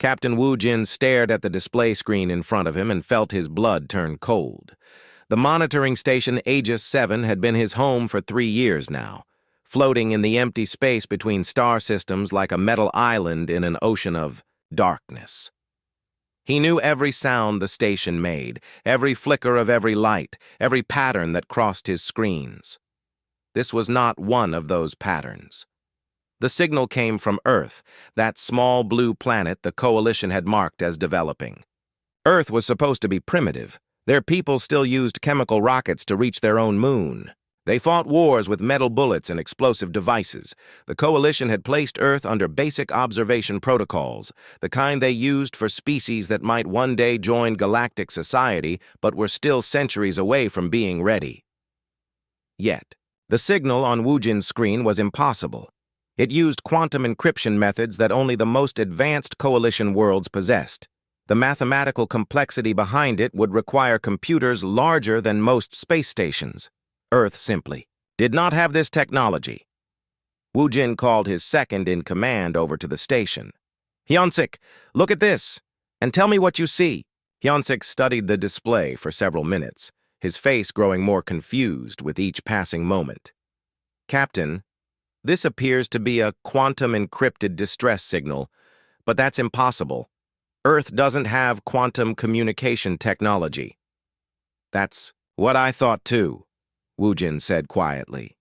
Captain Wu Jin stared at the display screen in front of him and felt his blood turn cold. The monitoring station Aegis 7 had been his home for 3 years now, floating in the empty space between star systems like a metal island in an ocean of darkness. He knew every sound the station made, every flicker of every light, every pattern that crossed his screens. This was not one of those patterns. The signal came from Earth, that small blue planet the Coalition had marked as developing. Earth was supposed to be primitive. Their people still used chemical rockets to reach their own moon. They fought wars with metal bullets and explosive devices. The Coalition had placed Earth under basic observation protocols, the kind they used for species that might one day join galactic society but were still centuries away from being ready. Yet, the signal on Wu Jin's screen was impossible. It used quantum encryption methods that only the most advanced Coalition worlds possessed. The mathematical complexity behind it would require computers larger than most space stations. Earth simply did not have this technology. Wu Jin called his second-in-command over to the station. "Hyunsik, look at this, and tell me what you see." Hyunsik studied the display for several minutes, his face growing more confused with each passing moment. "Captain, this appears to be a quantum-encrypted distress signal, but that's impossible. Earth doesn't have quantum communication technology." "That's what I thought too," Wu Jin said quietly.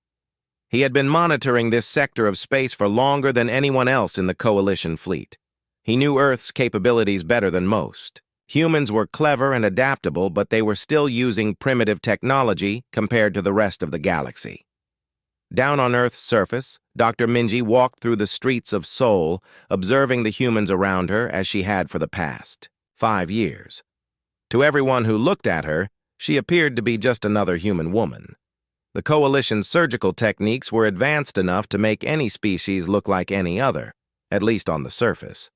He had been monitoring this sector of space for longer than anyone else in the Coalition fleet. He knew Earth's capabilities better than most. Humans were clever and adaptable, but they were still using primitive technology compared to the rest of the galaxy. Down on Earth's surface, Dr. Minji walked through the streets of Seoul, observing the humans around her as she had for the past 5 years. To everyone who looked at her, she appeared to be just another human woman. The Coalition's surgical techniques were advanced enough to make any species look like any other, at least on the surface.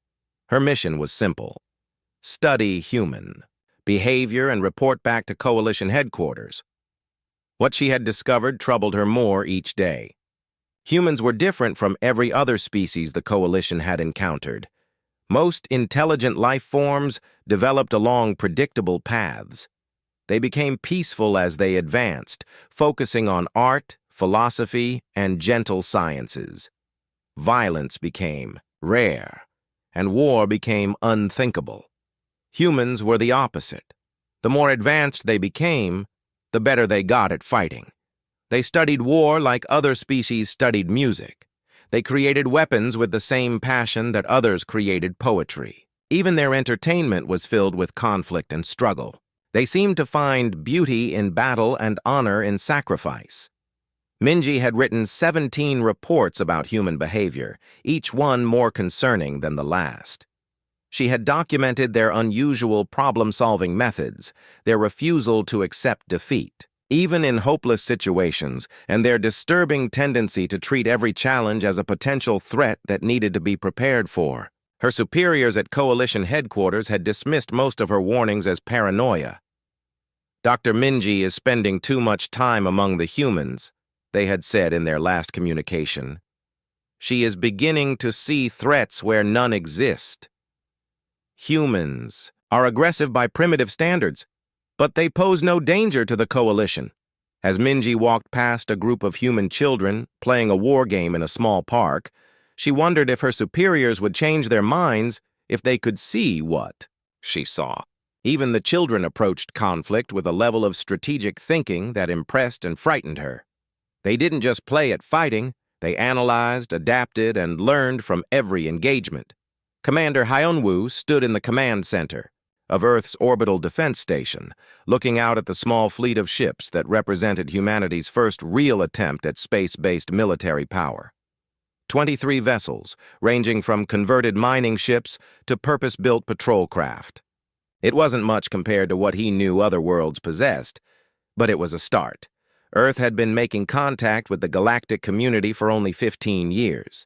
Her mission was simple: study human behavior and report back to Coalition headquarters. What she had discovered troubled her more each day. Humans were different from every other species the Coalition had encountered. Most intelligent life forms developed along predictable paths. They became peaceful as they advanced, focusing on art, philosophy, and gentle sciences. Violence became rare, and war became unthinkable. Humans were the opposite. The more advanced they became, the better they got at fighting. They studied war like other species studied music. They created weapons with the same passion that others created poetry. Even their entertainment was filled with conflict and struggle. They seemed to find beauty in battle and honor in sacrifice. Minji had written 17 reports about human behavior, each one more concerning than the last. She had documented their unusual problem-solving methods, their refusal to accept defeat, even in hopeless situations, and their disturbing tendency to treat every challenge as a potential threat that needed to be prepared for. Her superiors at Coalition headquarters had dismissed most of her warnings as paranoia. "Dr. Minji is spending too much time among the humans," they had said in their last communication. "She is beginning to see threats where none exist. Humans are aggressive by primitive standards, but they pose no danger to the Coalition." As Minji walked past a group of human children playing a war game in a small park, she wondered if her superiors would change their minds if they could see what she saw. Even the children approached conflict with a level of strategic thinking that impressed and frightened her. They didn't just play at fighting, they analyzed, adapted, and learned from every engagement. Commander Hyunwoo stood in the command center of Earth's orbital defense station, looking out at the small fleet of ships that represented humanity's first real attempt at space-based military power. 23 vessels, ranging from converted mining ships to purpose-built patrol craft. It wasn't much compared to what he knew other worlds possessed, but it was a start. Earth had been making contact with the galactic community for only 15 years.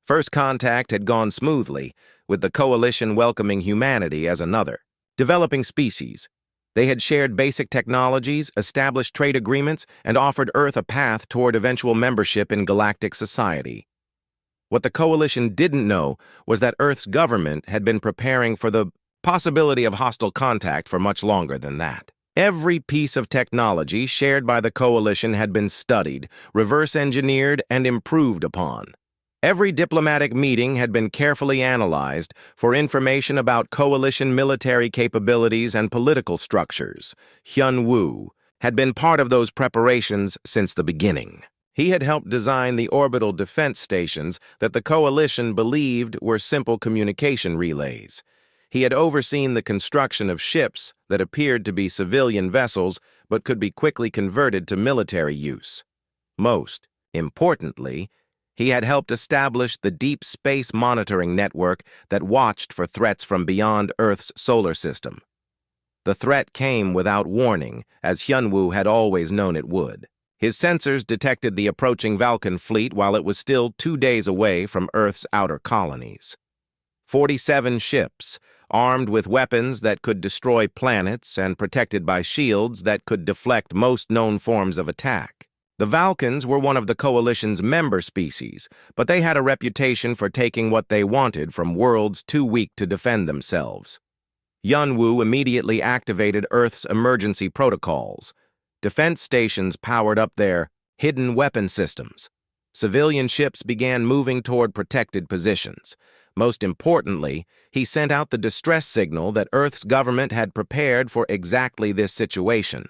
First contact had gone smoothly, with the Coalition welcoming humanity as another. Developing species, they had shared basic technologies, established trade agreements, and offered Earth a path toward eventual membership in galactic society. What the Coalition didn't know was that Earth's government had been preparing for the possibility of hostile contact for much longer than that. Every piece of technology shared by the Coalition had been studied, reverse-engineered, and improved upon. Every diplomatic meeting had been carefully analyzed for information about Coalition military capabilities and political structures. Hyun-woo had been part of those preparations since the beginning. He had helped design the orbital defense stations that the Coalition believed were simple communication relays. He had overseen the construction of ships that appeared to be civilian vessels but could be quickly converted to military use. Most importantly, he had helped establish the deep space monitoring network that watched for threats from beyond Earth's solar system. The threat came without warning, as Hyun-woo had always known it would. His sensors detected the approaching Vulcan fleet while it was still 2 days away from Earth's outer colonies. 47 ships, armed with weapons that could destroy planets and protected by shields that could deflect most known forms of attack. The Vulcans were one of the Coalition's member species, but they had a reputation for taking what they wanted from worlds too weak to defend themselves. Hyun-woo immediately activated Earth's emergency protocols. Defense stations powered up their hidden weapon systems. Civilian ships began moving toward protected positions. Most importantly, he sent out the distress signal that Earth's government had prepared for exactly this situation.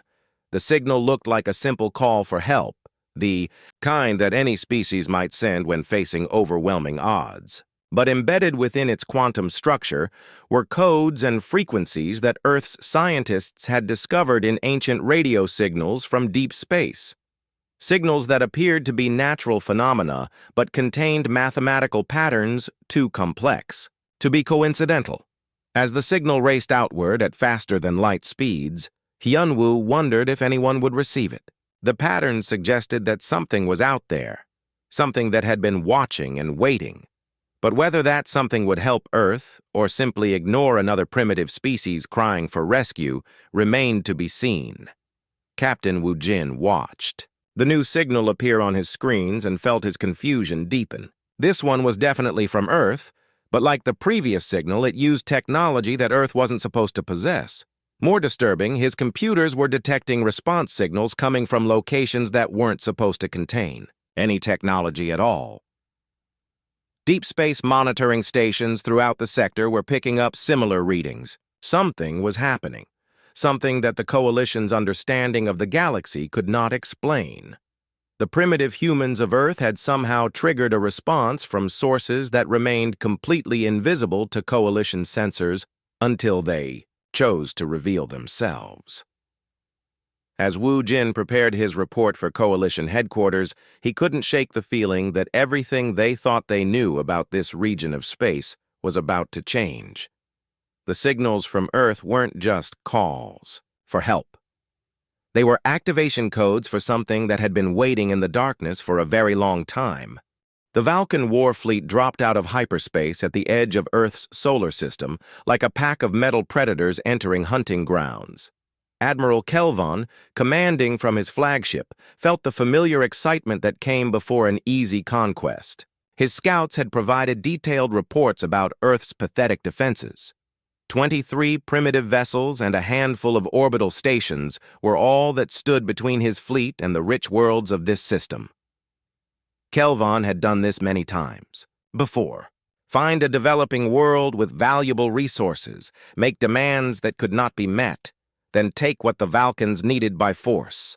The signal looked like a simple call for help, the kind that any species might send when facing overwhelming odds. But embedded within its quantum structure were codes and frequencies that Earth's scientists had discovered in ancient radio signals from deep space. Signals that appeared to be natural phenomena but contained mathematical patterns too complex to be coincidental. As the signal raced outward at faster-than-light speeds, Hyun-woo wondered if anyone would receive it. The patterns suggested that something was out there, something that had been watching and waiting. But whether that something would help Earth or simply ignore another primitive species crying for rescue remained to be seen. Captain Woo-jin watched the new signal appear on his screens and felt his confusion deepen. This one was definitely from Earth, but like the previous signal, it used technology that Earth wasn't supposed to possess. More disturbing, his computers were detecting response signals coming from locations that weren't supposed to contain any technology at all. Deep space monitoring stations throughout the sector were picking up similar readings. Something was happening. Something that the Coalition's understanding of the galaxy could not explain. The primitive humans of Earth had somehow triggered a response from sources that remained completely invisible to Coalition sensors until they chose to reveal themselves. As Woo-jin prepared his report for Coalition headquarters, he couldn't shake the feeling that everything they thought they knew about this region of space was about to change. The signals from Earth weren't just calls for help. They were activation codes for something that had been waiting in the darkness for a very long time. The Vulcan war fleet dropped out of hyperspace at the edge of Earth's solar system like a pack of metal predators entering hunting grounds. Admiral Kelvon, commanding from his flagship, felt the familiar excitement that came before an easy conquest. His scouts had provided detailed reports about Earth's pathetic defenses. 23 primitive vessels and a handful of orbital stations were all that stood between his fleet and the rich worlds of this system. Kelvon had done this many times before. Find a developing world with valuable resources, make demands that could not be met, then take what the Vulcans needed by force.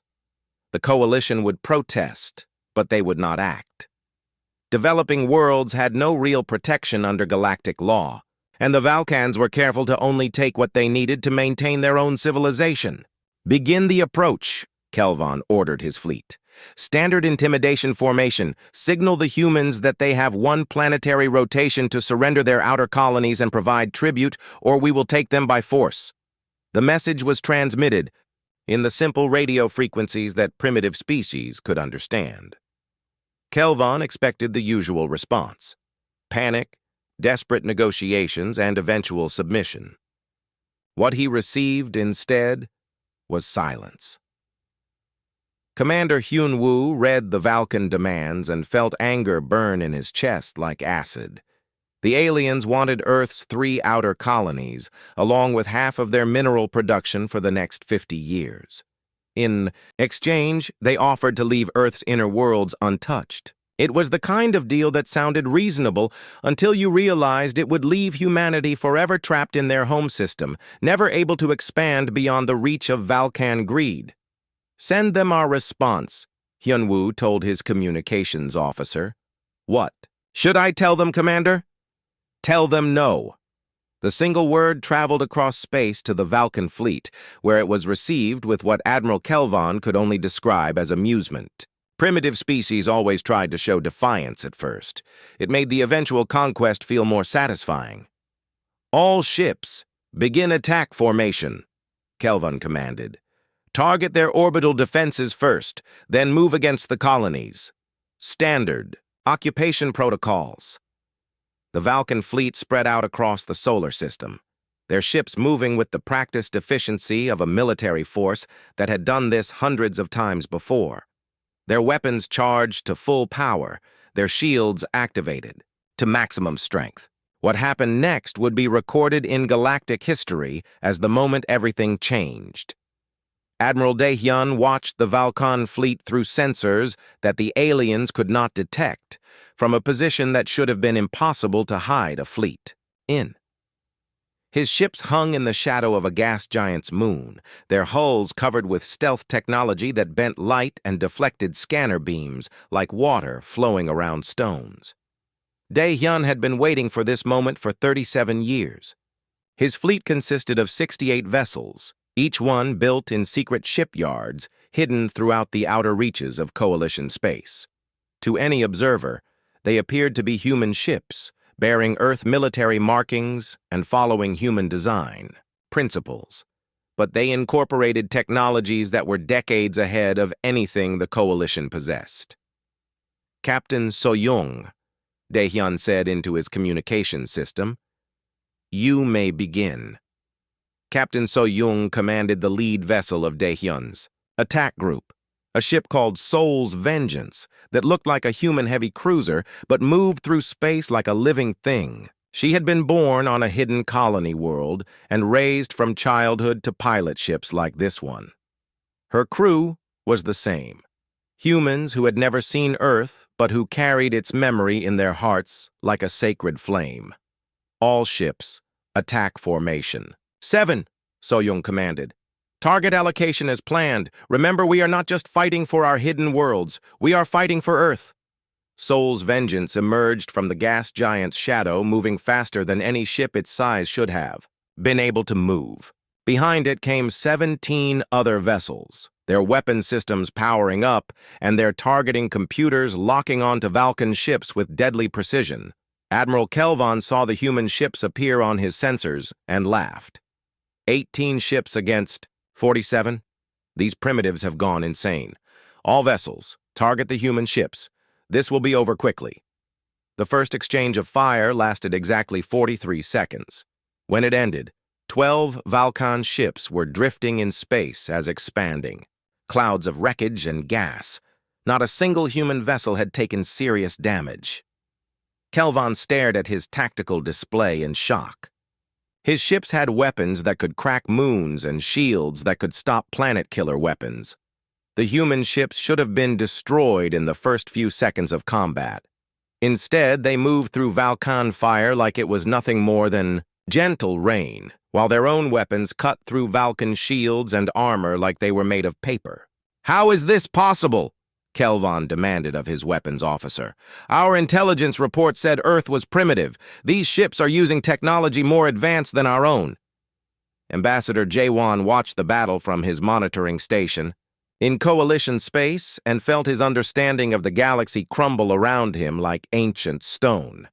The Coalition would protest, but they would not act. Developing worlds had no real protection under galactic law, and the Vulcans were careful to only take what they needed to maintain their own civilization. Begin the approach, Kelvon ordered his fleet. Standard intimidation formation, signal the humans that they have one planetary rotation to surrender their outer colonies and provide tribute, or we will take them by force. The message was transmitted in the simple radio frequencies that primitive species could understand. Kelvon expected the usual response: panic, desperate negotiations, and eventual submission. What he received instead was silence. Commander Hyun-woo read the Valkan demands and felt anger burn in his chest like acid. The aliens wanted Earth's 3 outer colonies, along with half of their mineral production for the next 50 years. In exchange, they offered to leave Earth's inner worlds untouched. It was the kind of deal that sounded reasonable until you realized it would leave humanity forever trapped in their home system, never able to expand beyond the reach of Valkan greed. "Send them our response," Hyun-woo told his communications officer. "What? Should I tell them, Commander?" "Tell them no." The single word traveled across space to the Valkan fleet, where it was received with what Admiral Kelvon could only describe as amusement. Primitive species always tried to show defiance at first. It made the eventual conquest feel more satisfying. "All ships, begin attack formation," Kelvon commanded. "Target their orbital defenses first, then move against the colonies. Standard, occupation protocols." The Valkan fleet spread out across the solar system, their ships moving with the practiced efficiency of a military force that had done this hundreds of times before. Their weapons charged to full power, their shields activated to maximum strength. What happened next would be recorded in galactic history as the moment everything changed. Admiral Dae-hyun watched the Valkan fleet through sensors that the aliens could not detect, from a position that should have been impossible to hide a fleet in. His ships hung in the shadow of a gas giant's moon, their hulls covered with stealth technology that bent light and deflected scanner beams like water flowing around stones. Dae-hyun had been waiting for this moment for 37 years. His fleet consisted of 68 vessels, each one built in secret shipyards hidden throughout the outer reaches of Coalition space. To any observer, they appeared to be human ships, bearing Earth military markings and following human design principles. But they incorporated technologies that were decades ahead of anything the Coalition possessed. "Captain So-young," Dae-hyun said into his communication system, "you may begin." Captain So-young commanded the lead vessel of Dae-hyun's attack group, a ship called Soul's Vengeance that looked like a human-heavy cruiser but moved through space like a living thing. She had been born on a hidden colony world and raised from childhood to pilot ships like this one. Her crew was the same. Humans who had never seen Earth but who carried its memory in their hearts like a sacred flame. All ships, attack formation. 7, So-young commanded. "Target allocation as planned. Remember, we are not just fighting for our hidden worlds. We are fighting for Earth." Soul's Vengeance emerged from the gas giant's shadow, moving faster than any ship its size should have been able to move. Behind it came 17 other vessels, their weapon systems powering up and their targeting computers locking onto Valkan ships with deadly precision. Admiral Kelvon saw the human ships appear on his sensors and laughed. 18 ships against 47? These primitives have gone insane. All vessels, target the human ships. This will be over quickly. The first exchange of fire lasted exactly 43 seconds. When it ended, 12 Valkan ships were drifting in space as expanding. Clouds of wreckage and gas. Not a single human vessel had taken serious damage. Kelvon stared at his tactical display in shock. His ships had weapons that could crack moons and shields that could stop planet-killer weapons. The human ships should have been destroyed in the first few seconds of combat. Instead, they moved through Valkan fire like it was nothing more than gentle rain, while their own weapons cut through Valkan shields and armor like they were made of paper. "How is this possible?" Kelvon demanded of his weapons officer. "Our intelligence report said Earth was primitive. These ships are using technology more advanced than our own." Ambassador Jae-won watched the battle from his monitoring station in Coalition space and felt his understanding of the galaxy crumble around him like ancient stone.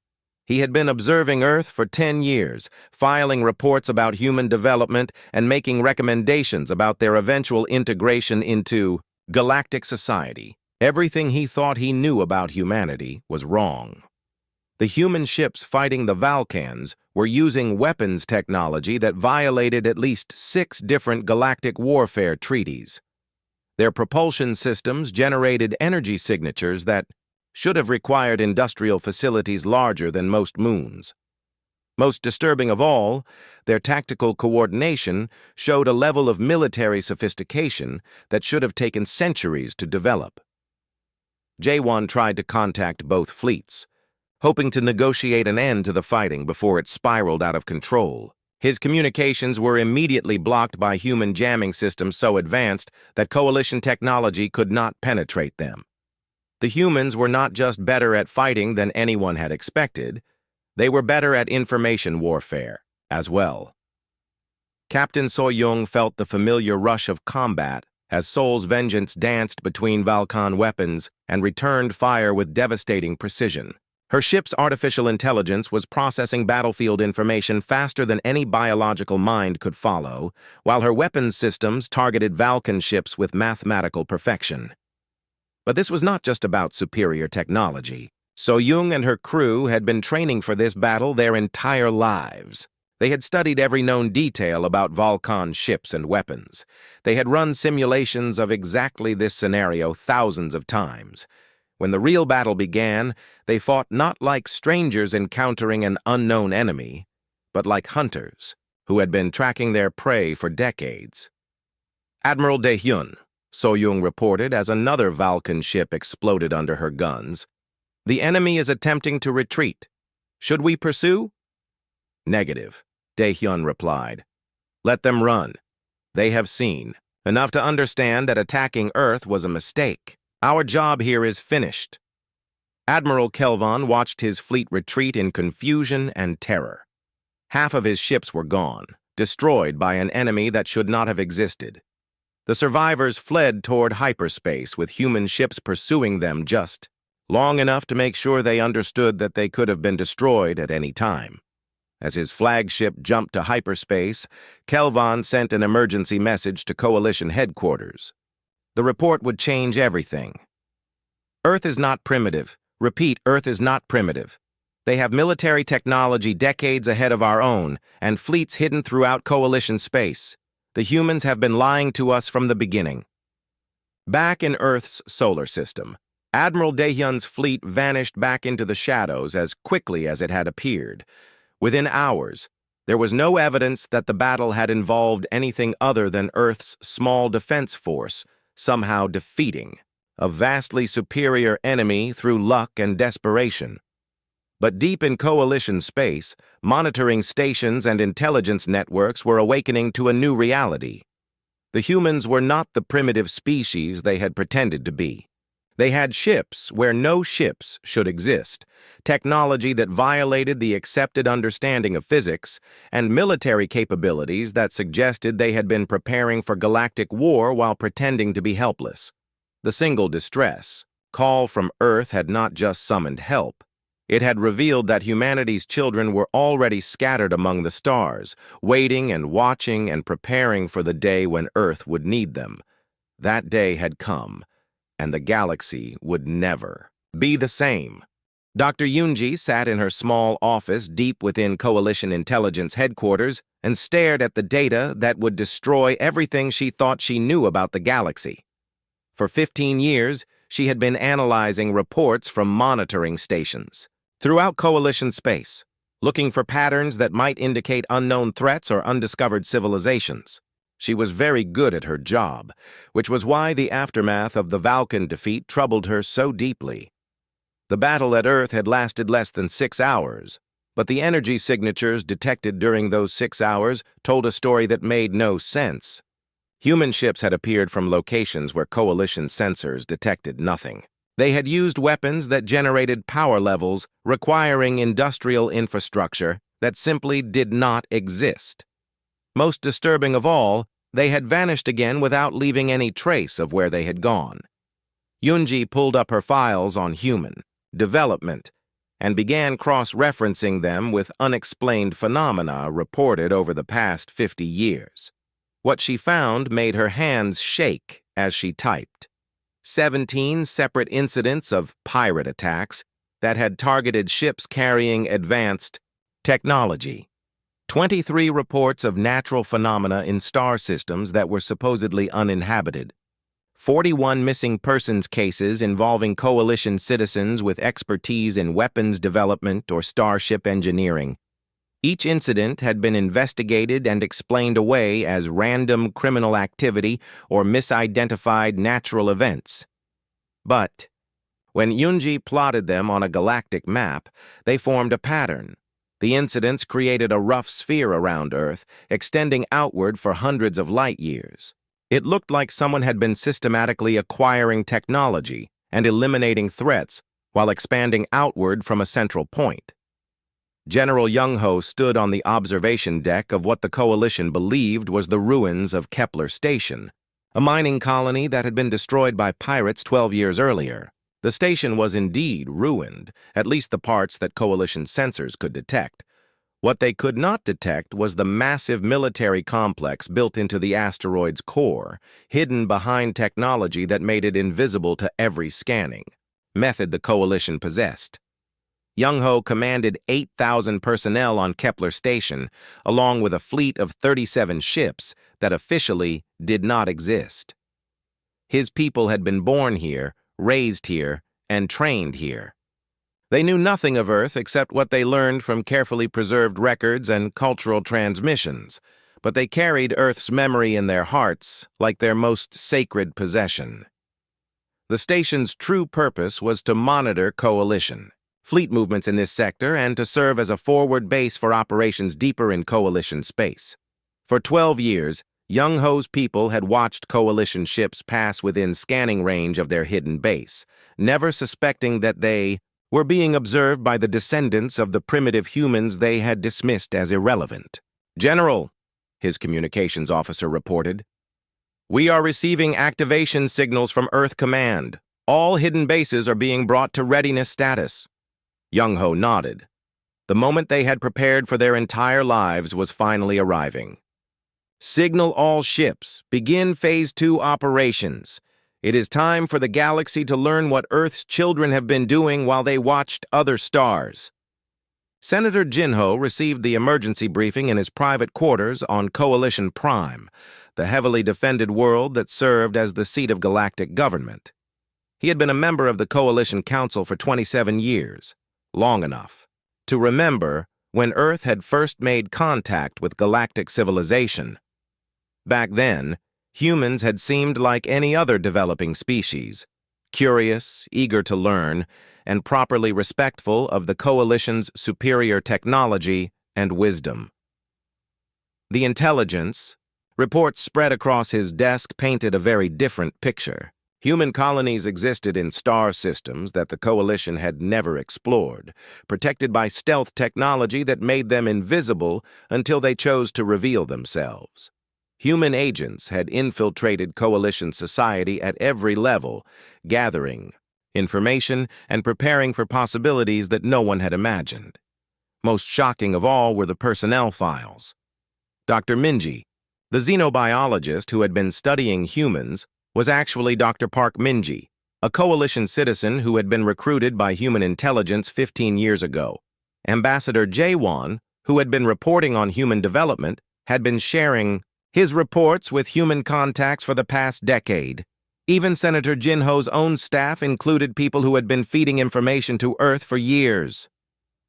He had been observing Earth for 10 years, filing reports about human development and making recommendations about their eventual integration into galactic society. Everything he thought he knew about humanity was wrong. The human ships fighting the Valkans were using weapons technology that violated at least 6 different galactic warfare treaties. Their propulsion systems generated energy signatures that should have required industrial facilities larger than most moons. Most disturbing of all, their tactical coordination showed a level of military sophistication that should have taken centuries to develop. J1 tried to contact both fleets, hoping to negotiate an end to the fighting before it spiraled out of control. His communications were immediately blocked by human jamming systems so advanced that coalition technology could not penetrate them. The humans were not just better at fighting than anyone had expected, they were better at information warfare as well. Captain So-young felt the familiar rush of combat as Seoul's vengeance danced between Valkan weapons and returned fire with devastating precision. Her ship's artificial intelligence was processing battlefield information faster than any biological mind could follow, while her weapons systems targeted Valkan ships with mathematical perfection. But this was not just about superior technology. So-young and her crew had been training for this battle their entire lives. They had studied every known detail about Valkan ships and weapons. They had run simulations of exactly this scenario thousands of times. When the real battle began, they fought not like strangers encountering an unknown enemy, but like hunters who had been tracking their prey for decades. Admiral Daehyun, So-young reported as another Valkan ship exploded under her guns. The enemy is attempting to retreat. Should we pursue? Negative, Daehyun replied. Let them run. They have seen enough to understand that attacking Earth was a mistake. Our job here is finished. Admiral Kelvon watched his fleet retreat in confusion and terror. Half of his ships were gone, destroyed by an enemy that should not have existed. The survivors fled toward hyperspace with human ships pursuing them just long enough to make sure they understood that they could have been destroyed at any time. As his flagship jumped to hyperspace, Kelvon sent an emergency message to Coalition headquarters. The report would change everything. Earth is not primitive. Repeat, Earth is not primitive. They have military technology decades ahead of our own, and fleets hidden throughout Coalition space. The humans have been lying to us from the beginning. Back in Earth's solar system, Admiral Daehyun's fleet vanished back into the shadows as quickly as it had appeared. Within hours, there was no evidence that the battle had involved anything other than Earth's small defense force somehow defeating a vastly superior enemy through luck and desperation. But deep in Coalition space, monitoring stations and intelligence networks were awakening to a new reality. The humans were not the primitive species they had pretended to be. They had ships where no ships should exist, technology that violated the accepted understanding of physics, and military capabilities that suggested they had been preparing for galactic war while pretending to be helpless. The single distress call from Earth had not just summoned help. It had revealed that humanity's children were already scattered among the stars, waiting and watching and preparing for the day when Earth would need them. That day had come, and the galaxy would never be the same. Dr. Yoonji sat in her small office deep within Coalition Intelligence headquarters and stared at the data that would destroy everything she thought she knew about the galaxy. For 15 years, she had been analyzing reports from monitoring stations throughout Coalition space, looking for patterns that might indicate unknown threats or undiscovered civilizations. She was very good at her job, which was why the aftermath of the Valkan defeat troubled her so deeply. The battle at Earth had lasted less than 6 hours, but the energy signatures detected during those 6 hours told a story that made no sense. Human ships had appeared from locations where Coalition sensors detected nothing. They had used weapons that generated power levels requiring industrial infrastructure that simply did not exist. Most disturbing of all, they had vanished again without leaving any trace of where they had gone. Yoonji pulled up her files on human development and began cross-referencing them with unexplained phenomena reported over the past 50 years. What she found made her hands shake as she typed. 17 separate incidents of pirate attacks that had targeted ships carrying advanced technology. 23 reports of natural phenomena in star systems that were supposedly uninhabited. 41 missing persons cases involving coalition citizens with expertise in weapons development or starship engineering. Each incident had been investigated and explained away as random criminal activity or misidentified natural events. But when Yunji plotted them on a galactic map, they formed a pattern. The incidents created a rough sphere around Earth, extending outward for hundreds of light years. It looked like someone had been systematically acquiring technology and eliminating threats while expanding outward from a central point. General Young-ho stood on the observation deck of what the Coalition believed was the ruins of Kepler Station, a mining colony that had been destroyed by pirates 12 years earlier. The station was indeed ruined, at least the parts that Coalition sensors could detect. What they could not detect was the massive military complex built into the asteroid's core, hidden behind technology that made it invisible to every scanning method the Coalition possessed. Young-ho commanded 8,000 personnel on Kepler Station, along with a fleet of 37 ships that officially did not exist. His people had been born here, raised here, and trained here. They knew nothing of Earth except what they learned from carefully preserved records and cultural transmissions, but they carried Earth's memory in their hearts like their most sacred possession. The station's true purpose was to monitor Coalition fleet movements in this sector and to serve as a forward base for operations deeper in Coalition space. For 12 years, Young-ho's people had watched Coalition ships pass within scanning range of their hidden base, never suspecting that they were being observed by the descendants of the primitive humans they had dismissed as irrelevant. "General," his communications officer reported, "we are receiving activation signals from Earth Command. All hidden bases are being brought to readiness status." Young-ho nodded. The moment they had prepared for their entire lives was finally arriving. "Signal all ships. Begin Phase 2 operations. It is time for the galaxy to learn what Earth's children have been doing while they watched other stars." Senator Jinho received the emergency briefing in his private quarters on Coalition Prime, the heavily defended world that served as the seat of galactic government. He had been a member of the Coalition Council for 27 years. Long enough to remember when Earth had first made contact with galactic civilization. Back then, humans had seemed like any other developing species, curious, eager to learn, and properly respectful of the Coalition's superior technology and wisdom. The intelligence, reports spread across his desk painted a very different picture. Human colonies existed in star systems that the Coalition had never explored, protected by stealth technology that made them invisible until they chose to reveal themselves. Human agents had infiltrated Coalition society at every level, gathering information and preparing for possibilities that no one had imagined. Most shocking of all were the personnel files. Dr. Minji, the xenobiologist who had been studying humans, was actually Dr. Park Minji, a Coalition citizen who had been recruited by human intelligence 15 years ago. Ambassador Jaewon, who had been reporting on human development, had been sharing his reports with human contacts for the past decade. Even Senator Jinho's own staff included people who had been feeding information to Earth for years.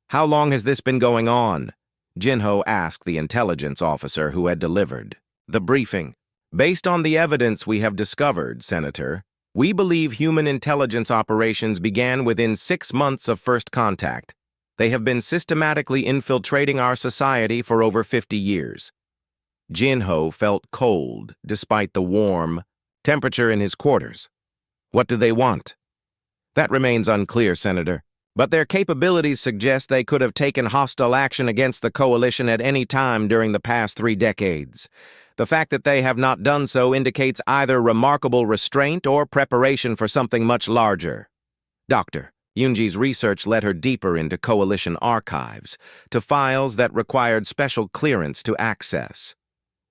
"How long has this been going on?" Jinho asked the intelligence officer who had delivered the briefing. "Based on the evidence we have discovered, Senator, we believe human intelligence operations began within 6 months of first contact. They have been systematically infiltrating our society for over 50 years. Jinho felt cold despite the warm temperature in his quarters. "What do they want?" "That remains unclear, Senator, but their capabilities suggest they could have taken hostile action against the Coalition at any time during the past 3 decades. The fact that they have not done so indicates either remarkable restraint or preparation for something much larger." Dr. Yunji's research led her deeper into Coalition archives, to files that required special clearance to access.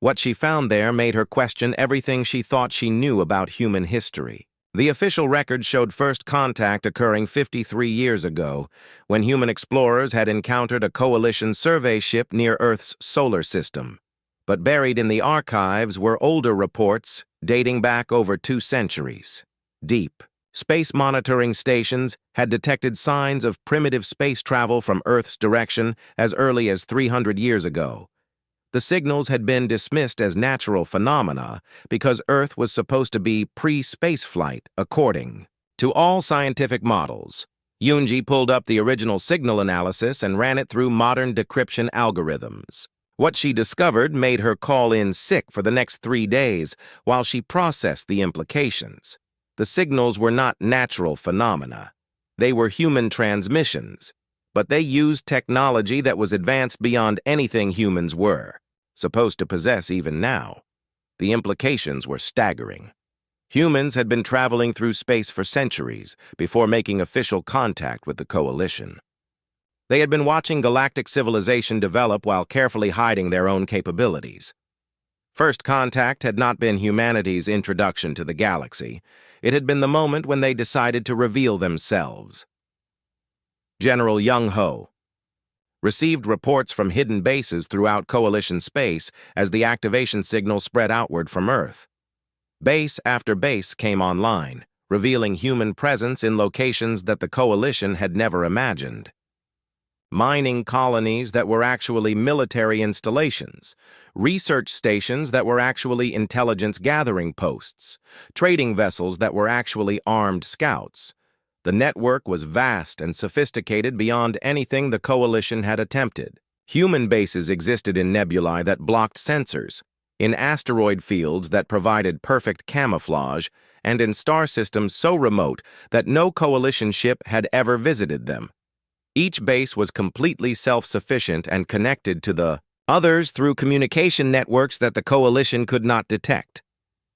What she found there made her question everything she thought she knew about human history. The official record showed first contact occurring 53 years ago, when human explorers had encountered a Coalition survey ship near Earth's solar system. But buried in the archives were older reports dating back over 2 centuries. Deep space monitoring stations had detected signs of primitive space travel from Earth's direction as early as 300 years ago. The signals had been dismissed as natural phenomena because Earth was supposed to be pre-spaceflight, according to all scientific models. Yoonji pulled up the original signal analysis and ran it through modern decryption algorithms. What she discovered made her call in sick for the next 3 days while she processed the implications. The signals were not natural phenomena. They were human transmissions, but they used technology that was advanced beyond anything humans were supposed to possess even now. The implications were staggering. Humans had been traveling through space for centuries before making official contact with the Coalition. They had been watching galactic civilization develop while carefully hiding their own capabilities. First contact had not been humanity's introduction to the galaxy. It had been the moment when they decided to reveal themselves. General Young Ho received reports from hidden bases throughout Coalition space as the activation signal spread outward from Earth. Base after base came online, revealing human presence in locations that the Coalition had never imagined. Mining colonies that were actually military installations, research stations that were actually intelligence gathering posts, trading vessels that were actually armed scouts. The network was vast and sophisticated beyond anything the Coalition had attempted. Human bases existed in nebulae that blocked sensors, in asteroid fields that provided perfect camouflage, and in star systems so remote that no Coalition ship had ever visited them. Each base was completely self-sufficient and connected to the others through communication networks that the Coalition could not detect.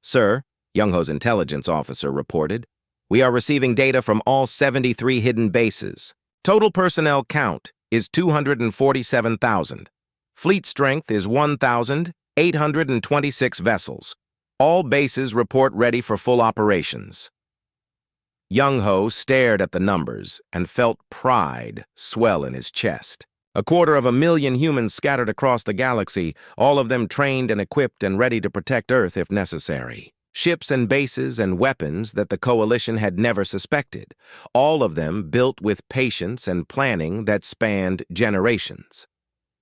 "Sir," Young-ho's intelligence officer reported, "we are receiving data from all 73 hidden bases. Total personnel count is 247,000. Fleet strength is 1,826 vessels. All bases report ready for full operations." Young-ho stared at the numbers and felt pride swell in his chest. 250,000 humans scattered across the galaxy, all of them trained and equipped and ready to protect Earth if necessary. Ships and bases and weapons that the Coalition had never suspected, all of them built with patience and planning that spanned generations.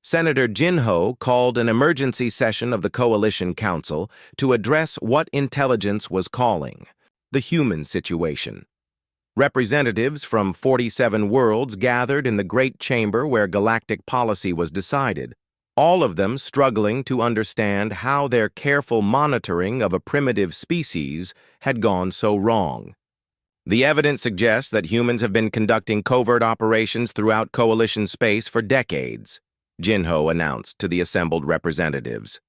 Senator Jin-ho called an emergency session of the Coalition Council to address what intelligence was calling the human situation. Representatives from 47 worlds gathered in the Great Chamber where galactic policy was decided, all of them struggling to understand how their careful monitoring of a primitive species had gone so wrong. The evidence suggests that humans have been conducting covert operations throughout Coalition space for decades, Jin-ho announced to the assembled representatives.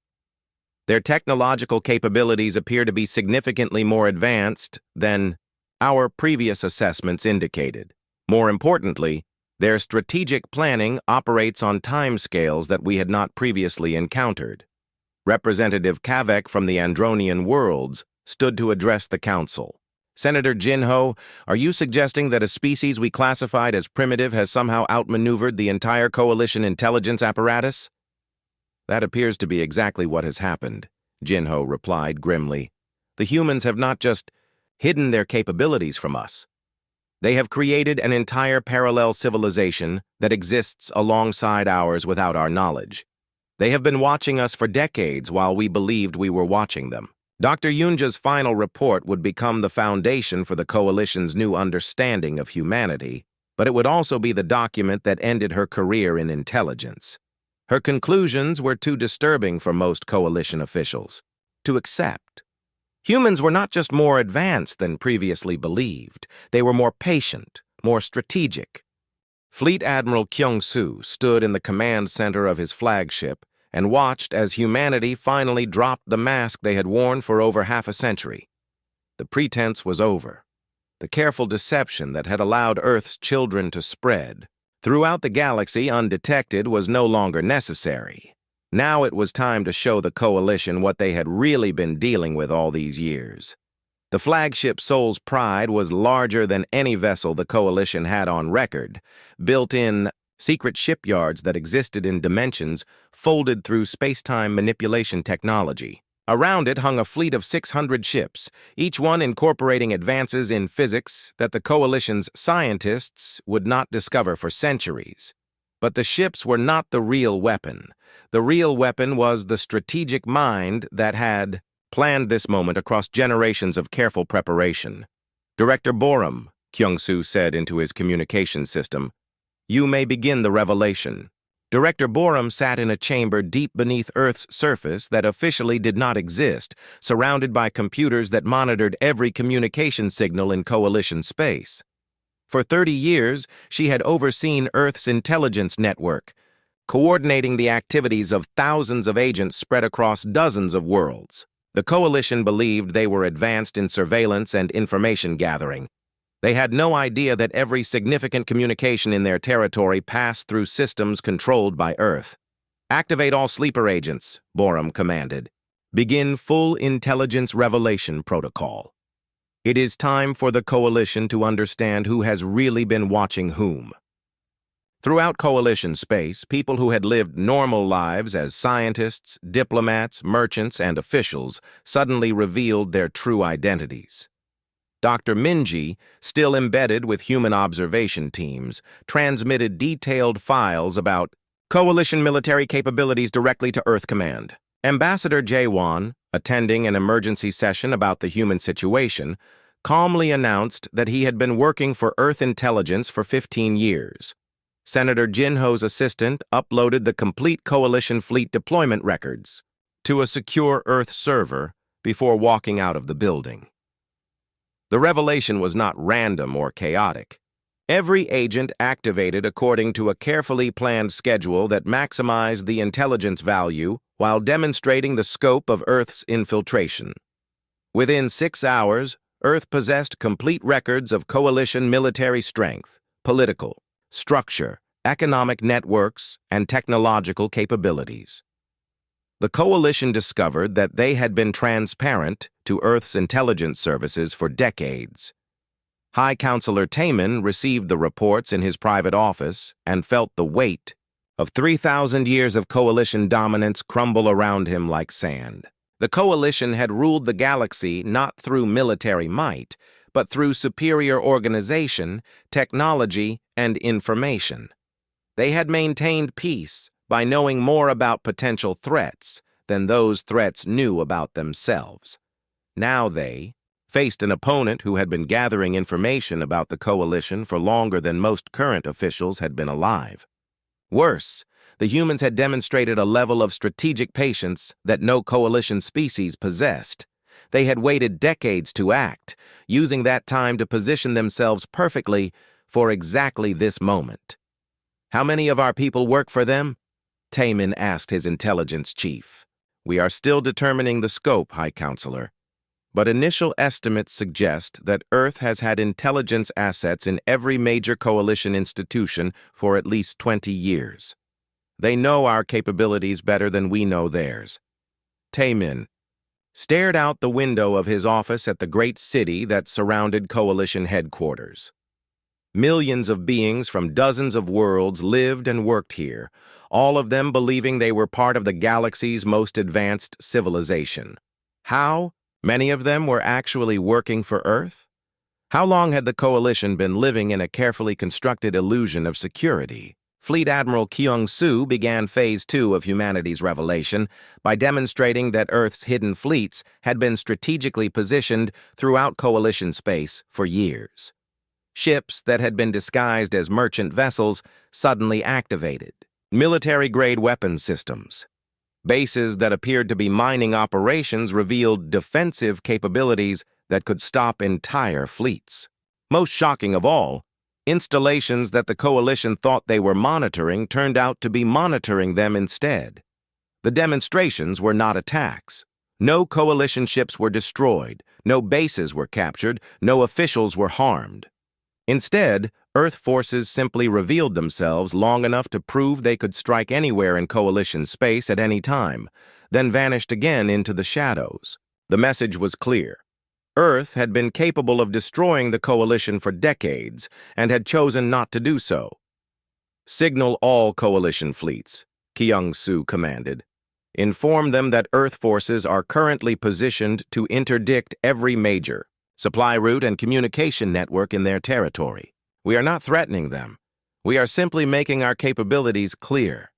Their technological capabilities appear to be significantly more advanced than our previous assessments indicated. More importantly, their strategic planning operates on timescales that we had not previously encountered. Representative Kavek from the Andronian worlds stood to address the council. "Senator Jin-ho, are you suggesting that a species we classified as primitive has somehow outmaneuvered the entire Coalition intelligence apparatus?" "That appears to be exactly what has happened," Jin-ho replied grimly. "The humans have not just hidden their capabilities from us. They have created an entire parallel civilization that exists alongside ours without our knowledge. They have been watching us for decades while we believed we were watching them." Dr. Yoonja's final report would become the foundation for the Coalition's new understanding of humanity, but it would also be the document that ended her career in intelligence. Her conclusions were too disturbing for most Coalition officials to accept. Humans were not just more advanced than previously believed, they were more patient, more strategic. Fleet Admiral Kyung-soo stood in the command center of his flagship and watched as humanity finally dropped the mask they had worn for over half a century. The pretense was over. The careful deception that had allowed Earth's children to spread throughout the galaxy undetected was no longer necessary. Now it was time to show the Coalition what they had really been dealing with all these years. The flagship Soul's Pride was larger than any vessel the Coalition had on record, built in secret shipyards that existed in dimensions folded through space-time manipulation technology. Around it hung a fleet of 600 ships, each one incorporating advances in physics that the Coalition's scientists would not discover for centuries. But the ships were not the real weapon. The real weapon was the strategic mind that had planned this moment across generations of careful preparation. "Director Borum," Kyung-soo said into his communication system, "you may begin the revelation." Director Borum sat in a chamber deep beneath Earth's surface that officially did not exist, surrounded by computers that monitored every communication signal in Coalition space. For 30 years, she had overseen Earth's intelligence network, coordinating the activities of thousands of agents spread across dozens of worlds. The Coalition believed they were advanced in surveillance and information gathering. They had no idea that every significant communication in their territory passed through systems controlled by Earth. "Activate all sleeper agents," Borum commanded. "Begin full intelligence revelation protocol. It is time for the Coalition to understand who has really been watching whom." Throughout Coalition space, people who had lived normal lives as scientists, diplomats, merchants, and officials suddenly revealed their true identities. Dr. Minji, still embedded with human observation teams, transmitted detailed files about Coalition military capabilities directly to Earth Command. Ambassador Jaewon, attending an emergency session about the human situation, calmly announced that he had been working for Earth intelligence for 15 years. Senator Jinho's assistant uploaded the complete Coalition fleet deployment records to a secure Earth server before walking out of the building. The revelation was not random or chaotic. Every agent activated according to a carefully planned schedule that maximized the intelligence value while demonstrating the scope of Earth's infiltration. Within 6 hours, Earth possessed complete records of Coalition military strength, political, structure, economic networks, and technological capabilities. The Coalition discovered that they had been transparent to Earth's intelligence services for decades. High Counselor Taemin received the reports in his private office and felt the weight of 3,000 years of Coalition dominance crumble around him like sand. The Coalition had ruled the galaxy not through military might, but through superior organization, technology, and information. They had maintained peace by knowing more about potential threats than those threats knew about themselves. Now they faced an opponent who had been gathering information about the Coalition for longer than most current officials had been alive. Worse, the humans had demonstrated a level of strategic patience that no Coalition species possessed. They had waited decades to act, using that time to position themselves perfectly for exactly this moment. "How many of our people work for them?" Taemin asked his intelligence chief. "We are still determining the scope, High Counselor. But initial estimates suggest that Earth has had intelligence assets in every major Coalition institution for at least 20 years. They know our capabilities better than we know theirs." Taemin stared out the window of his office at the great city that surrounded Coalition headquarters. Millions of beings from dozens of worlds lived and worked here, all of them believing they were part of the galaxy's most advanced civilization. How many of them were actually working for Earth? How long had the Coalition been living in a carefully constructed illusion of security? Fleet Admiral Kyung-soo began Phase 2 of humanity's revelation by demonstrating that Earth's hidden fleets had been strategically positioned throughout Coalition space for years. Ships that had been disguised as merchant vessels suddenly activated. Military-grade weapons systems. Bases that appeared to be mining operations revealed defensive capabilities that could stop entire fleets. Most shocking of all, installations that the Coalition thought they were monitoring turned out to be monitoring them instead. The demonstrations were not attacks. No Coalition ships were destroyed, no bases were captured, no officials were harmed. Instead, Earth forces simply revealed themselves long enough to prove they could strike anywhere in Coalition space at any time, then vanished again into the shadows. The message was clear. Earth had been capable of destroying the Coalition for decades and had chosen not to do so. "Signal all Coalition fleets," Kyung-soo commanded. Inform them that Earth forces are currently positioned to interdict every major supply route and communication network in their territory. We are not threatening them. We are simply making our capabilities clear.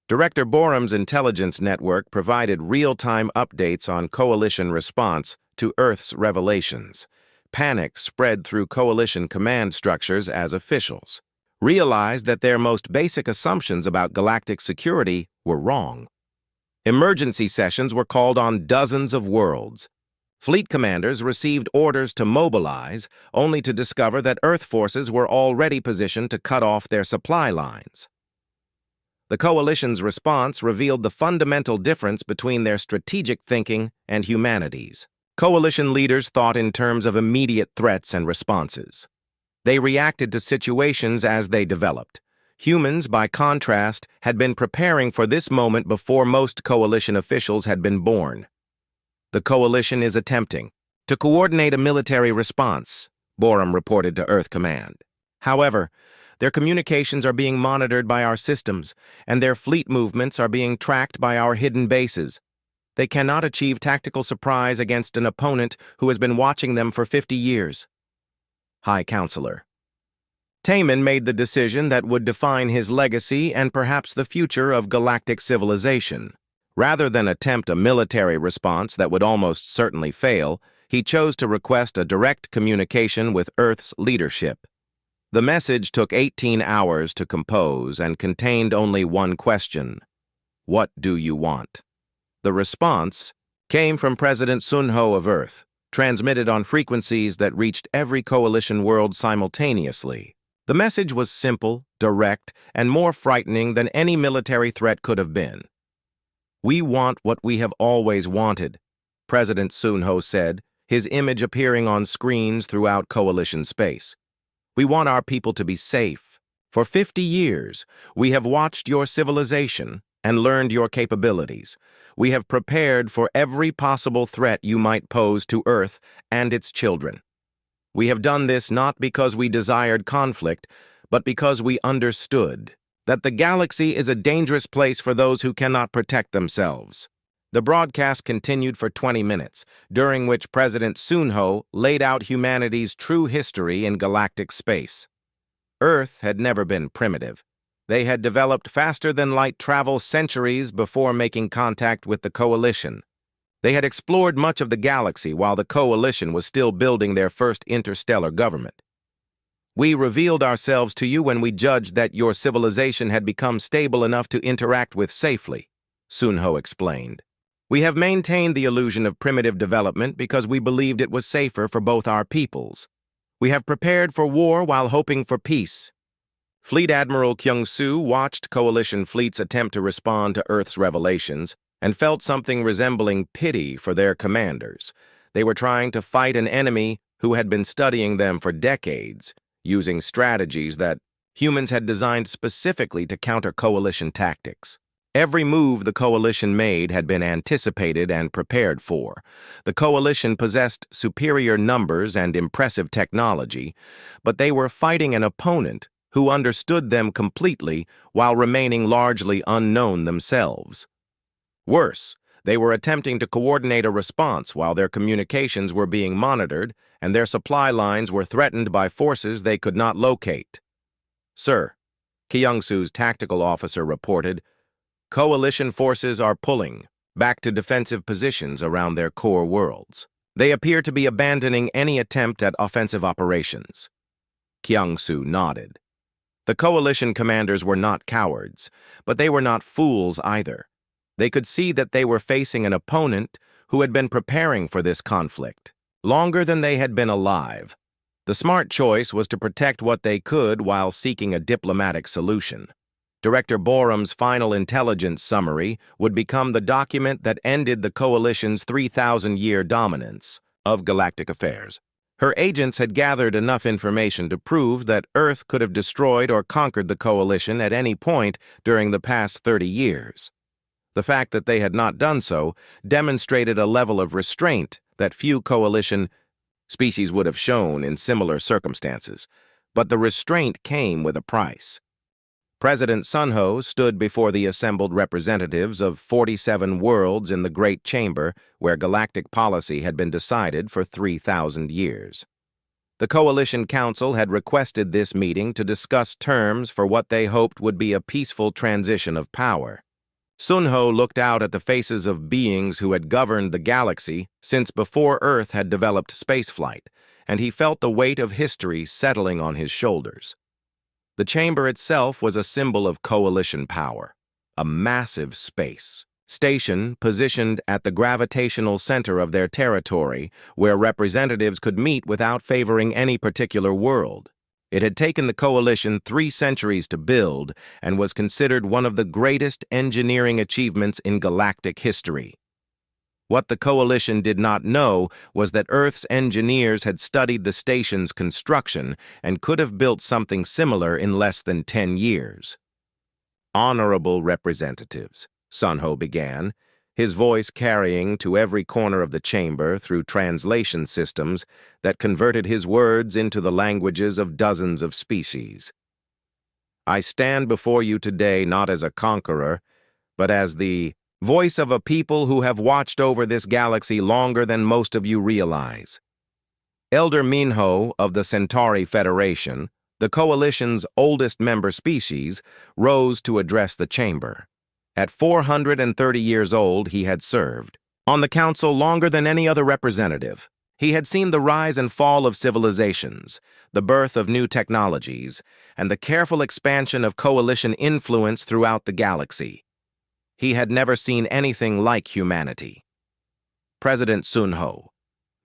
Director Borum's intelligence network provided real-time updates on Coalition response to Earth's revelations. Panic spread through Coalition command structures as officials realized that their most basic assumptions about galactic security were wrong. Emergency sessions were called on dozens of worlds. Fleet commanders received orders to mobilize, only to discover that Earth forces were already positioned to cut off their supply lines. The Coalition's response revealed the fundamental difference between their strategic thinking and humanity's. Coalition leaders thought in terms of immediate threats and responses. They reacted to situations as they developed. Humans, by contrast, had been preparing for this moment before most Coalition officials had been born. The Coalition is attempting to coordinate a military response, Borum reported to Earth Command. However, their communications are being monitored by our systems, and their fleet movements are being tracked by our hidden bases. They cannot achieve tactical surprise against an opponent who has been watching them for 50 years. High Counselor. Taman made the decision that would define his legacy and perhaps the future of galactic civilization. Rather than attempt a military response that would almost certainly fail, he chose to request a direct communication with Earth's leadership. The message took 18 hours to compose and contained only one question: what do you want? The response came from President Sun Ho of Earth, transmitted on frequencies that reached every Coalition world simultaneously. The message was simple, direct, and more frightening than any military threat could have been. "We want what we have always wanted," President Sun Ho said, his image appearing on screens throughout Coalition space. "We want our people to be safe. For 50 years, we have watched your civilization and learned your capabilities. We have prepared for every possible threat you might pose to Earth and its children. We have done this not because we desired conflict, but because we understood that the galaxy is a dangerous place for those who cannot protect themselves." The broadcast continued for 20 minutes, during which President Sun Ho laid out humanity's true history in galactic space. Earth had never been primitive. They had developed faster-than-light travel centuries before making contact with the Coalition. They had explored much of the galaxy while the Coalition was still building their first interstellar government. "We revealed ourselves to you when we judged that your civilization had become stable enough to interact with safely," Sun Ho explained. "We have maintained the illusion of primitive development because we believed it was safer for both our peoples. We have prepared for war while hoping for peace." Fleet Admiral Kyung-soo watched Coalition fleets attempt to respond to Earth's revelations and felt something resembling pity for their commanders. They were trying to fight an enemy who had been studying them for decades, using strategies that humans had designed specifically to counter Coalition tactics. Every move the Coalition made had been anticipated and prepared for. The Coalition possessed superior numbers and impressive technology, but they were fighting an opponent who understood them completely while remaining largely unknown themselves. Worse, they were attempting to coordinate a response while their communications were being monitored and their supply lines were threatened by forces they could not locate. "Sir," Kyung-soo's tactical officer reported, "Coalition forces are pulling back to defensive positions around their core worlds. They appear to be abandoning any attempt at offensive operations." Kyung-soo nodded. The Coalition commanders were not cowards, but they were not fools either. They could see that they were facing an opponent who had been preparing for this conflict longer than they had been alive. The smart choice was to protect what they could while seeking a diplomatic solution. Director Borum's final intelligence summary would become the document that ended the Coalition's 3,000-year dominance of galactic affairs. Her agents had gathered enough information to prove that Earth could have destroyed or conquered the Coalition at any point during the past 30 years. The fact that they had not done so demonstrated a level of restraint that few Coalition species would have shown in similar circumstances, but the restraint came with a price. President Sunho stood before the assembled representatives of 47 worlds in the Great Chamber where galactic policy had been decided for 3,000 years. The Coalition Council had requested this meeting to discuss terms for what they hoped would be a peaceful transition of power. Sunho looked out at the faces of beings who had governed the galaxy since before Earth had developed spaceflight, and he felt the weight of history settling on his shoulders. The chamber itself was a symbol of coalition power, a massive space station positioned at the gravitational center of their territory where representatives could meet without favoring any particular world. It had taken the coalition 3 centuries to build and was considered one of the greatest engineering achievements in galactic history. What the coalition did not know was that Earth's engineers had studied the station's construction and could have built something similar in less than 10 years. Honorable representatives, Sunho began, his voice carrying to every corner of the chamber through translation systems that converted his words into the languages of dozens of species. I stand before you today not as a conqueror, but as the voice of a people who have watched over this galaxy longer than most of you realize. Elder Minho of the Centauri Federation, the Coalition's oldest member species, rose to address the chamber. At 430 years old, he had served on the council longer than any other representative. He had seen the rise and fall of civilizations, the birth of new technologies, and the careful expansion of coalition influence throughout the galaxy. He had never seen anything like humanity. President Sunho,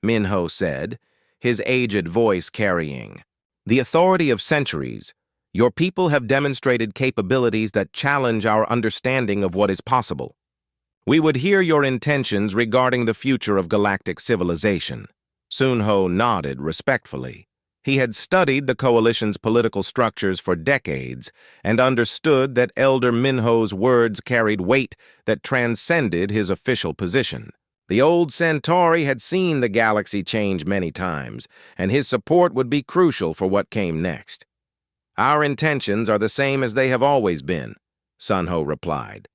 Minho said, his aged voice carrying, "The authority of centuries, your people have demonstrated capabilities that challenge our understanding of what is possible. We would hear your intentions regarding the future of galactic civilization." Sunho nodded respectfully. He had studied the coalition's political structures for decades and understood that Elder Minho's words carried weight that transcended his official position. The old Centauri had seen the galaxy change many times, and his support would be crucial for what came next. "Our intentions are the same as they have always been," Sunho replied.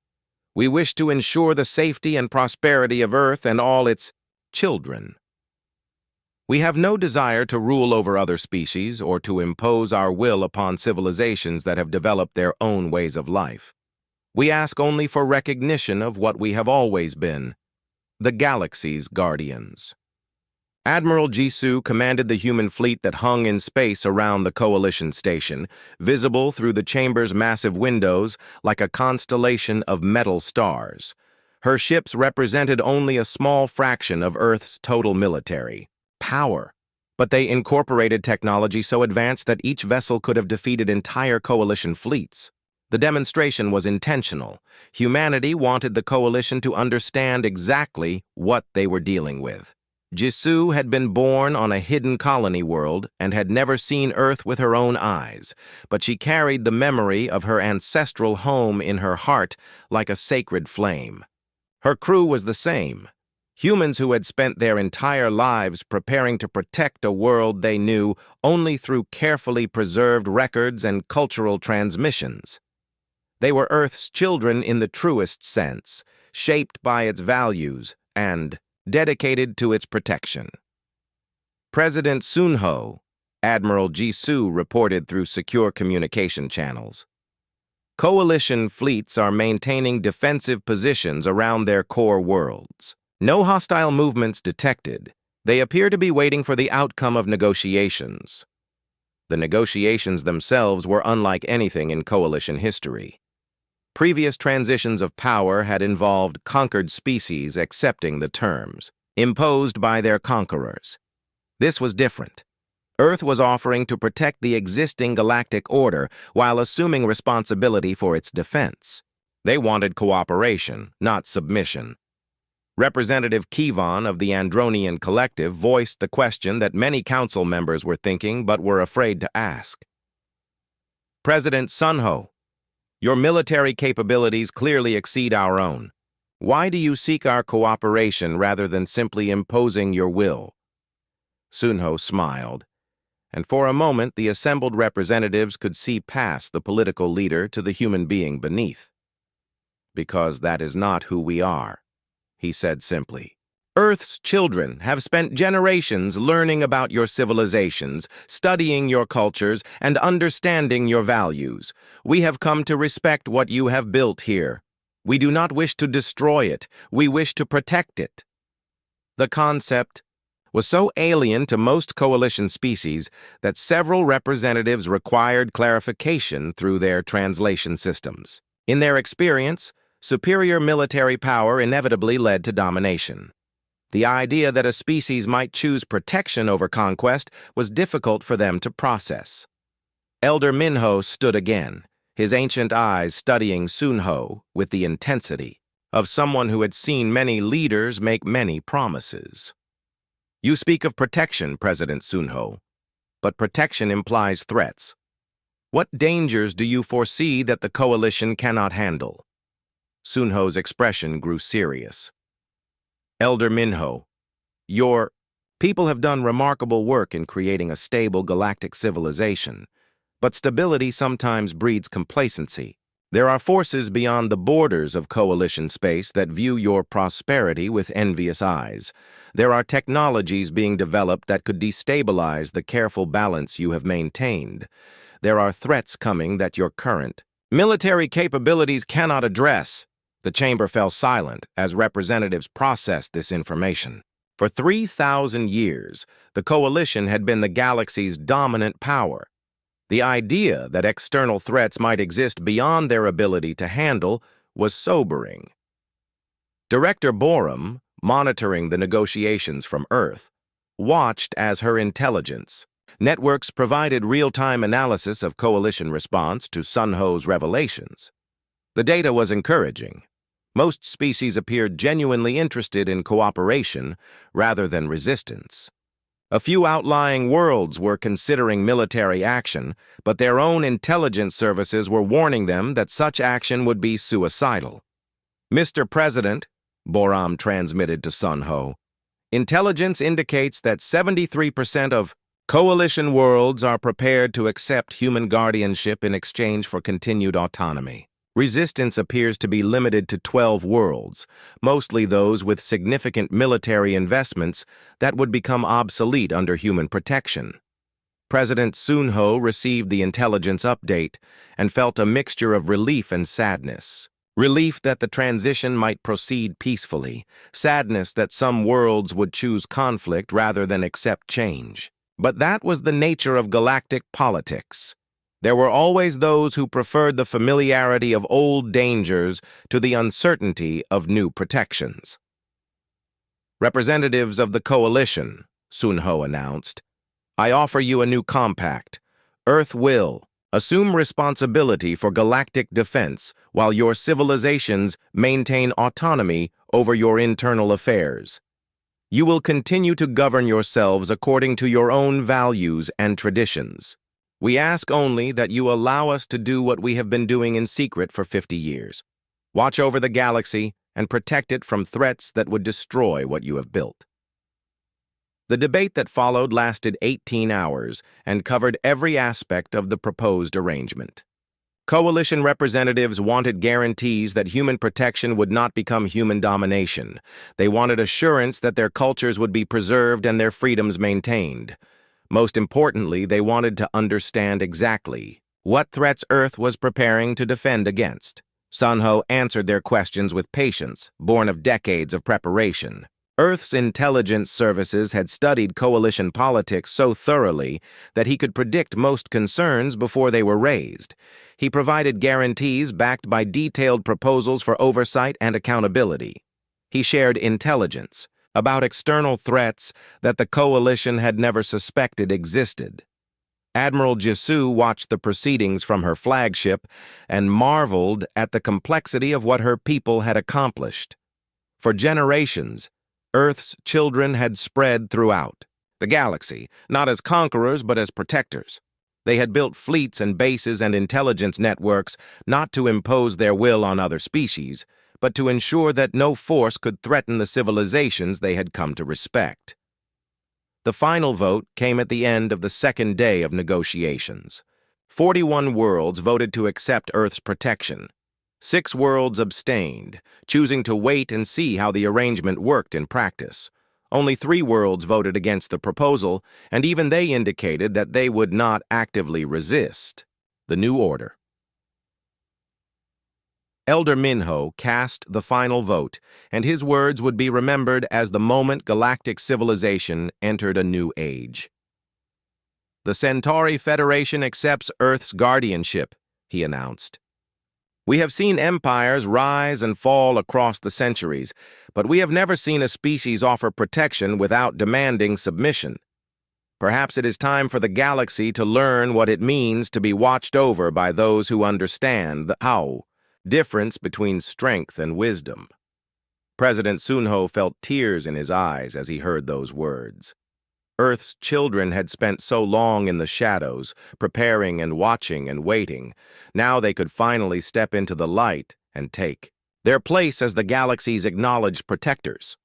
"We wish to ensure the safety and prosperity of Earth and all its children. We have no desire to rule over other species or to impose our will upon civilizations that have developed their own ways of life. We ask only for recognition of what we have always been, the galaxy's guardians." Admiral Jisoo commanded the human fleet that hung in space around the Coalition station, visible through the chamber's massive windows like a constellation of metal stars. Her ships represented only a small fraction of Earth's total military power, but they incorporated technology so advanced that each vessel could have defeated entire Coalition fleets. The demonstration was intentional. Humanity wanted the Coalition to understand exactly what they were dealing with. Jisoo had been born on a hidden colony world and had never seen Earth with her own eyes, but she carried the memory of her ancestral home in her heart like a sacred flame. Her crew was the same. Humans who had spent their entire lives preparing to protect a world they knew only through carefully preserved records and cultural transmissions. They were Earth's children in the truest sense, shaped by its values and dedicated to its protection. President Sunho, Admiral Jisoo reported through secure communication channels. Coalition fleets are maintaining defensive positions around their core worlds. No hostile movements detected. They appear to be waiting for the outcome of negotiations. The negotiations themselves were unlike anything in Coalition history. Previous transitions of power had involved conquered species accepting the terms imposed by their conquerors. This was different. Earth was offering to protect the existing galactic order while assuming responsibility for its defense. They wanted cooperation, not submission. Representative Kivon of the Andronian Collective voiced the question that many council members were thinking but were afraid to ask. President Sunho, your military capabilities clearly exceed our own. Why do you seek our cooperation rather than simply imposing your will? Sunho smiled. and for a moment the assembled representatives could see past the political leader to the human being beneath. "Because that is not who we are," he said simply. "Earth's children have spent generations learning about your civilizations, studying your cultures, and understanding your values. We have come to respect what you have built here. We do not wish to destroy it. We wish to protect it." The concept was so alien to most coalition species that several representatives required clarification through their translation systems. In their experience, superior military power inevitably led to domination. The idea that a species might choose protection over conquest was difficult for them to process. Elder Minho stood again, his ancient eyes studying Sunho with the intensity of someone who had seen many leaders make many promises. "You speak of protection, President Sunho, but protection implies threats. What dangers do you foresee that the coalition cannot handle?" Sunho's expression grew serious. "Elder Minho, your people have done remarkable work in creating a stable galactic civilization, but stability sometimes breeds complacency. There are forces beyond the borders of coalition space that view your prosperity with envious eyes. There are technologies being developed that could destabilize the careful balance you have maintained. There are threats coming that your current military capabilities cannot address." The chamber fell silent as representatives processed this information. For 3,000 years, the coalition had been the galaxy's dominant power. The idea that external threats might exist beyond their ability to handle was sobering. Director Borum, monitoring the negotiations from Earth, watched as her intelligence networks provided real-time analysis of coalition response to Sunho's revelations. The data was encouraging. Most species appeared genuinely interested in cooperation rather than resistance. A few outlying worlds were considering military action, but their own intelligence services were warning them that such action would be suicidal. "Mr. President," Boram transmitted to Sunho, "intelligence indicates that 73% of coalition worlds are prepared to accept human guardianship in exchange for continued autonomy. Resistance appears to be limited to 12 worlds, mostly those with significant military investments that would become obsolete under human protection." President Sunho received the intelligence update and felt a mixture of relief and sadness. Relief that the transition might proceed peacefully, sadness that some worlds would choose conflict rather than accept change. But that was the nature of galactic politics. There were always those who preferred the familiarity of old dangers to the uncertainty of new protections. "Representatives of the coalition," Sunho announced, "I offer you a new compact. Earth will assume responsibility for galactic defense while your civilizations maintain autonomy over your internal affairs. You will continue to govern yourselves according to your own values and traditions. We ask only that you allow us to do what we have been doing in secret for 50 years. Watch over the galaxy and protect it from threats that would destroy what you have built." The debate that followed lasted 18 hours and covered every aspect of the proposed arrangement. Coalition representatives wanted guarantees that human protection would not become human domination. They wanted assurance that their cultures would be preserved and their freedoms maintained. Most importantly, they wanted to understand exactly what threats Earth was preparing to defend against. Sunho answered their questions with patience, born of decades of preparation. Earth's intelligence services had studied coalition politics so thoroughly that he could predict most concerns before they were raised. He provided guarantees backed by detailed proposals for oversight and accountability. He shared intelligence about external threats that the coalition had never suspected existed. Admiral Jisoo watched the proceedings from her flagship and marveled at the complexity of what her people had accomplished. For generations, Earth's children had spread throughout the galaxy, not as conquerors but as protectors. They had built fleets and bases and intelligence networks not to impose their will on other species, but to ensure that no force could threaten the civilizations they had come to respect. The final vote came at the end of the second day of negotiations. 41 worlds voted to accept Earth's protection. 6 worlds abstained, choosing to wait and see how the arrangement worked in practice. Only 3 worlds voted against the proposal, and even they indicated that they would not actively resist. The new order. Elder Minho cast the final vote, and his words would be remembered as the moment galactic civilization entered a new age. "The Centauri Federation accepts Earth's guardianship," he announced. "We have seen empires rise and fall across the centuries, but we have never seen a species offer protection without demanding submission. Perhaps it is time for the galaxy to learn what it means to be watched over by those who understand the difference between strength and wisdom." President Sunho felt tears in his eyes as he heard those words. Earth's children had spent so long in the shadows, preparing and watching and waiting. Now they could finally step into the light and take their place as the galaxy's acknowledged protectors.